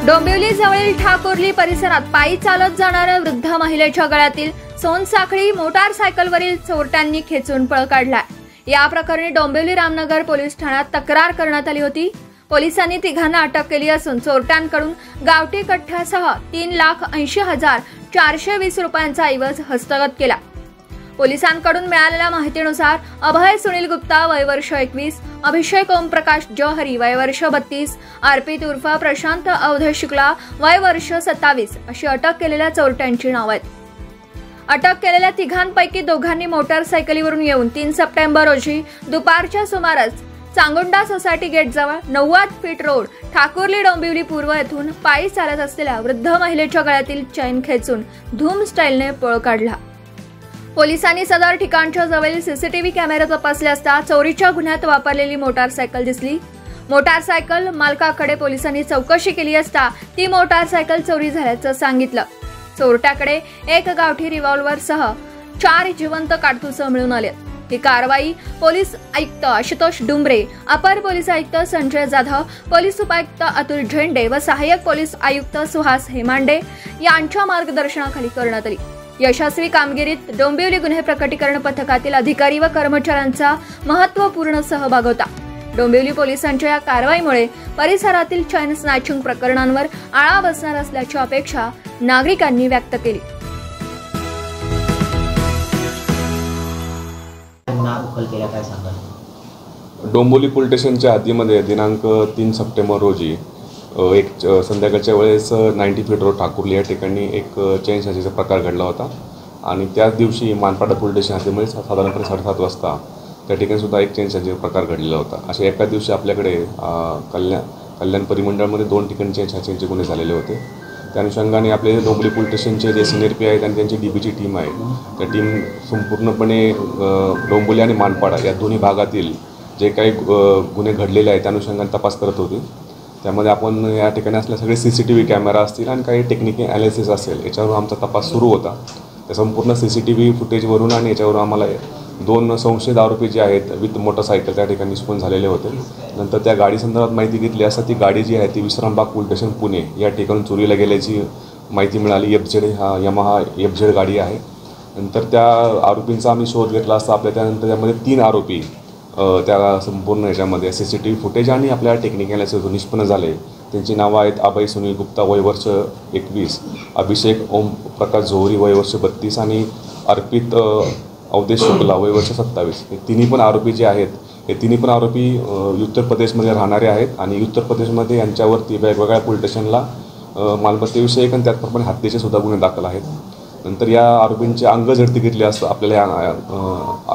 डोंबिवली जवळील ठाकुर्ली परिसरात पायी चालत जाणाऱ्या वृद्ध महिलेच्या गळ्यातील सोनसाखळी मोटारसायकलवरील चोरट्यांनी खेचून पळ काढला। या प्रकरणी डोंबिवली रामनगर पोलीस ठाण्यात तक्रार करण्यात आली होती। पोलिसांनी तिघांना अटक केली असून चोरट्यांकडून गावठी कट्ट्यासह 3,80,420 रुपयांचा ऐवज हस्तगत केला। पोलिसांकडून मिळालेल्या माहितीनुसार अभय सुनील गुप्ता वय वर्ष 21, अभिषेक ओमप्रकाश जौहरी वय वर्ष 32, अर्पित उर्फ प्रशांत अवधेश शुक्ला वय वर्ष 27 अशी अटक केलेल्या चोरट्यांची नावे आहेत। अटक केलेल्या तिघांपैकी दोघांनी मोटारसायकलीवरून येऊन 3 सप्टेंबर रोजी दुपारच्या सुमारास चांगुंडा सोसायटी गेट जवळ 90 फीट रोड ठाकुर्ली डोंबिवली पूर्व येथून पायी चालत असलेल्या वृद्ध महिलेच्या गळ्यातील चैन खेचून धूम स्टाईलने पळ काढला। पोलिसांनी सदर ठिकाणच्या जवळील सीसीटीव्ही कॅमेरा तपासले असता चोरीच्या गुन्ह्यात वापरलेली मोटारसायकल दिसली। मोटारसायकल मालकाकडे पोलिसांनी चौकशी केली असता ती मोटारसायकल चोरी झाल्याचं सांगितलं। चोरट्याकडे एक गावठी रिव्हॉल्वर सह 4 जिवंत काडतुस मिळून आले। ही कारवाई पोलीस आयुक्त आशुतोष डुंबरे, अपर पोलीस आयुक्त संजय जाधव, पोलीस उपायुक्त अतुल झेंडे व सहाय्यक पोलीस आयुक्त सुहास हेमांडे यांच्या मार्गदर्शनाखाली करण्यात आली। यशस्वी कामगिरीत डोंबिवली गुन्हे प्रकटीकरण पथकातील अधिकारी व कर्मचाऱ्यांचा महत्त्वपूर्ण सहभाग होता। डोंबिवली पोलिसांच्या या कारवाईमुळे परिसरातील चैन स्नॅचिंग प्रकरणांवर आळा बसणार असल्याची अपेक्षा नागरिकांनी व्यक्त केली। डोंबिवली पोलीस स्टेशनच्या हद्दीमध्ये दिनांक 3 सप्टेंबर रोजी एक संध्याकाळच्या वेळेस 90 फीट रोड ठाकुर्ली या ठिकाणी एक चैन स्नॅचिंगचा प्रकार घडला होता आणि त्याच दिवशी मानपाडा पोलीस स्टेशन हद्दीमध्ये साधारणपणे 7:30 वाजता त्या ठिकाणी सुद्धा एक चैन स्नॅचिंगचा प्रकार घडलेला होता। अशा एका दिवशी आपल्याकडे कल्याण परिमंडळामध्ये 2 ठिकाणी चैन स्नॅचिंगचे गुन्हे झालेले होते। त्या अनुषंगाने आपले डोंबिवली पोलीस स्टेशनचे जे सिनियर पी आहेत आणि त्यांची डीबीची टीम आहे, त्या टीम संपूर्णपणे डोंबिवली आणि मानपाडा या दोन्ही भागातील जे काही गुन्हे घडलेले आहेत त्या अनुषंगाने तपास करत होते। त्यामध्ये आपण या ठिकाणी असलेले सगळे सीसीटीव्ही कॅमेरा असतील आणि काही टेक्निकल ॲनालिसिस असेल याच्यावर आमचा तपास सुरू होता। त्या संपूर्ण सीसीटीव्ही फुटेजवरून आणि याच्यावरून आम्हाला 2 संशयित आरोपी जे आहेत विथ मोटरसायकल त्या ठिकाणी निष्पन्न झालेले होते। नंतर त्या गाडी संदर्भात माहिती घेतली असता ती गाडी जी आहे ती विश्रामबाग पोलीस स्टेशन पुणे या ठिकाणी चोरीला गेल्याची माहिती मिळाली। FZ हा यमाहा FZ गाडी आहे। नंतर त्या आरोपींचा आम्ही शोध घेतला असता आपल्या त्यानंतर त्यामध्ये 3 आरोपी त्या संपूर्ण ह्याच्यामध्ये सीसीटीव्ही फुटेज आणि आपल्या टेक्निकल ॲनालिसिसवर निष्पन्न झाले। त्यांची नावं आहेत अभय सुनील गुप्ता वय वर्ष 21, अभिषेक ओम प्रकाश जौहरी वय वर्ष 32 आणि अर्पित अवधेश शुक्ला वय वर्ष 27। हे तिन्ही पण आरोपी जे आहेत हे तिन्ही पण आरोपी उत्तर प्रदेशमध्ये राहणारे आहेत आणि उत्तर प्रदेशमध्ये यांच्यावरती वेगवेगळ्या पोलीस स्टेशनला मालमत्तेविषयक आणि त्याचप्रमाणे हत्येचे सुद्धा गुन्हे दाखल आहेत। नंतर या आरोपींची अंग झडती घेतली असता आपल्याला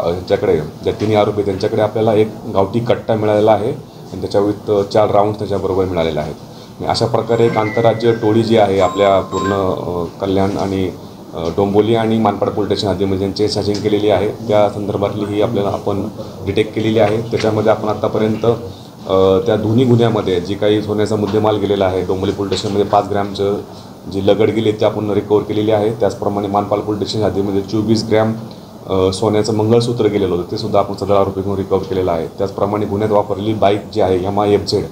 यांच्याकडे ज्या तिन्ही आरोपी त्यांच्याकडे आपल्याला एक गावठी कट्टा मिळालेला आहे आणि त्याच्यावर 4 राऊंड त्याच्याबरोबर मिळालेले आहेत। अशा प्रकारे एक आंतरराज्य टोळी जी आहे आपल्या पूर्ण कल्याण आणि डोंबिवली आणि मानपाडा पोलीस स्टेशन हद्दीमध्ये ज्यांची स्नॅचिंग केलेली आहे त्या संदर्भातली ही आपल्याला आपण डिटेक्ट केलेली आहे। त्याच्यामध्ये आपण आतापर्यंत त्या दोन्ही गुन्ह्यामध्ये जी काही सोन्याचा मुद्देमाल गेलेला आहे डोंबिवली पोलीस स्टेशनमध्ये 5 ग्रॅमचं जी लगड गेली ते आपण रिकवर केलेली आहे। त्याचप्रमाणे मानपाडा पोलीस स्टेशन हद्दीमध्ये 24 ग्रॅम सोन्याचं मंगळसूत्र गेलेलं होतं ते सुद्धा आपण सदर आरोपीकडून रिकवर केलेलं आहे। त्याचप्रमाणे गुन्ह्यात वापरलेली बाईक जी आहे यमाहा FZ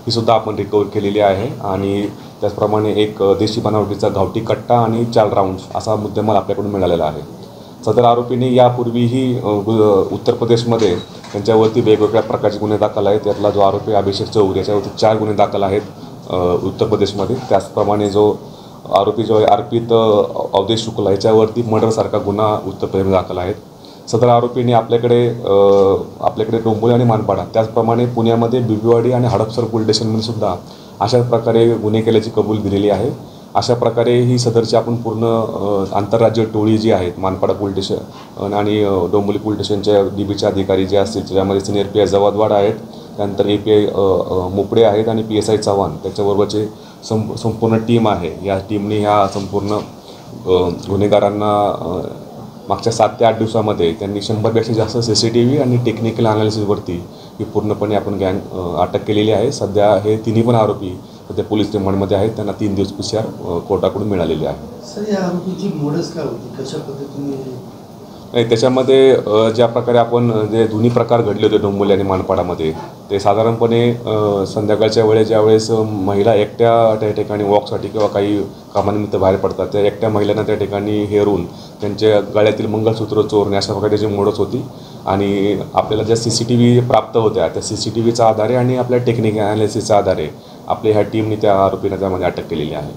ही सुद्धा आपण रिकवर केलेली आहे आणि त्याचप्रमाणे एक देशी बनावटीचा गावठी कट्टा आणि 4 राऊंड्स असा मुद्देमाल आपल्याकडून मिळालेला आहे। सदर आरोपींनी यापूर्वीही उत्तर प्रदेशमध्ये त्यांच्यावरती वेगवेगळ्या प्रकारचे गुन्हे दाखल आहेत। त्यातला जो आरोपी अभिषेक चौधरी याच्यावरती 4 गुन्हे दाखल आहेत उत्तर प्रदेशमध्ये। त्याचप्रमाणे जो आरोपी जो आहे अर्पित अवधेश शुक्ला याच्यावरती मर्डरसारखा गुन्हा उत्तर प्रदेशमध्ये दाखल आहेत। सदर आरोपींनी आपल्याकडे डोंबिवली आणि मानपाडा त्याचप्रमाणे पुण्यामध्ये बिबीवाडी आणि हडपसर पोलीस स्टेशनमध्ये सुद्धा अशा प्रकारे गुन्हे केल्याची कबूल दिलेली आहे। अशा प्रकारे ही सदरची आपण पूर्ण आंतरराज्य टोळी जी आहेत मानपाडा पोलीस स्टेशन आणि डोंबिवली पोलीस स्टेशनच्या DBचे अधिकारी जे असतील त्याच्यामध्ये सिनियर PI जवादवाड आहेत, त्यानंतर API मोपडे आहेत आणि PSI चव्हाण त्याच्याबरोबरचे संपूर्ण टीम आहे। या टीमने ह्या संपूर्ण गुन्हेगारांना मागच्या 7 ते 8 दिवसामध्ये त्यांनी 100पेक्षा जास्त CCTV आणि टेक्निकल ॲनालिसिसवरती ही पूर्णपणे आपण गँग अटक केलेली आहे। सध्या हे तिन्ही पण आरोपी सध्या पोलीस रिमांडमध्ये आहेत। त्यांना 3 दिवस PCR कोर्टाकडून मिळालेले आहे। सर या आरोपीची मोडस काय होती, कशा पद्धतीने नाही, त्याच्यामध्ये ज्या प्रकारे आपण जे दोन्ही प्रकार घडले होते डोंबिवली आणि मानपाडामध्ये, ते साधारणपणे संध्याकाळच्या वेळेस ज्यावेळेस महिला एकट्या त्या ठिकाणी वॉकसाठी किंवा काही कामानिमित्त बाहेर पडतात, त्या एकट्या महिलांना त्या ठिकाणी हेरून त्यांच्या गळ्यातील मंगळसूत्र चोरणे अशा प्रकारे त्याची मोडच होती. आणि आपल्याला ज्या CCTV प्राप्त होत्या त्या CCTVच्या आधारे आणि आपल्या टेक्निकल ॲनालिसिसच्या आधारे आपल्या ह्या टीमने त्या आरोपींना त्यामध्ये अटक केलेली आहे.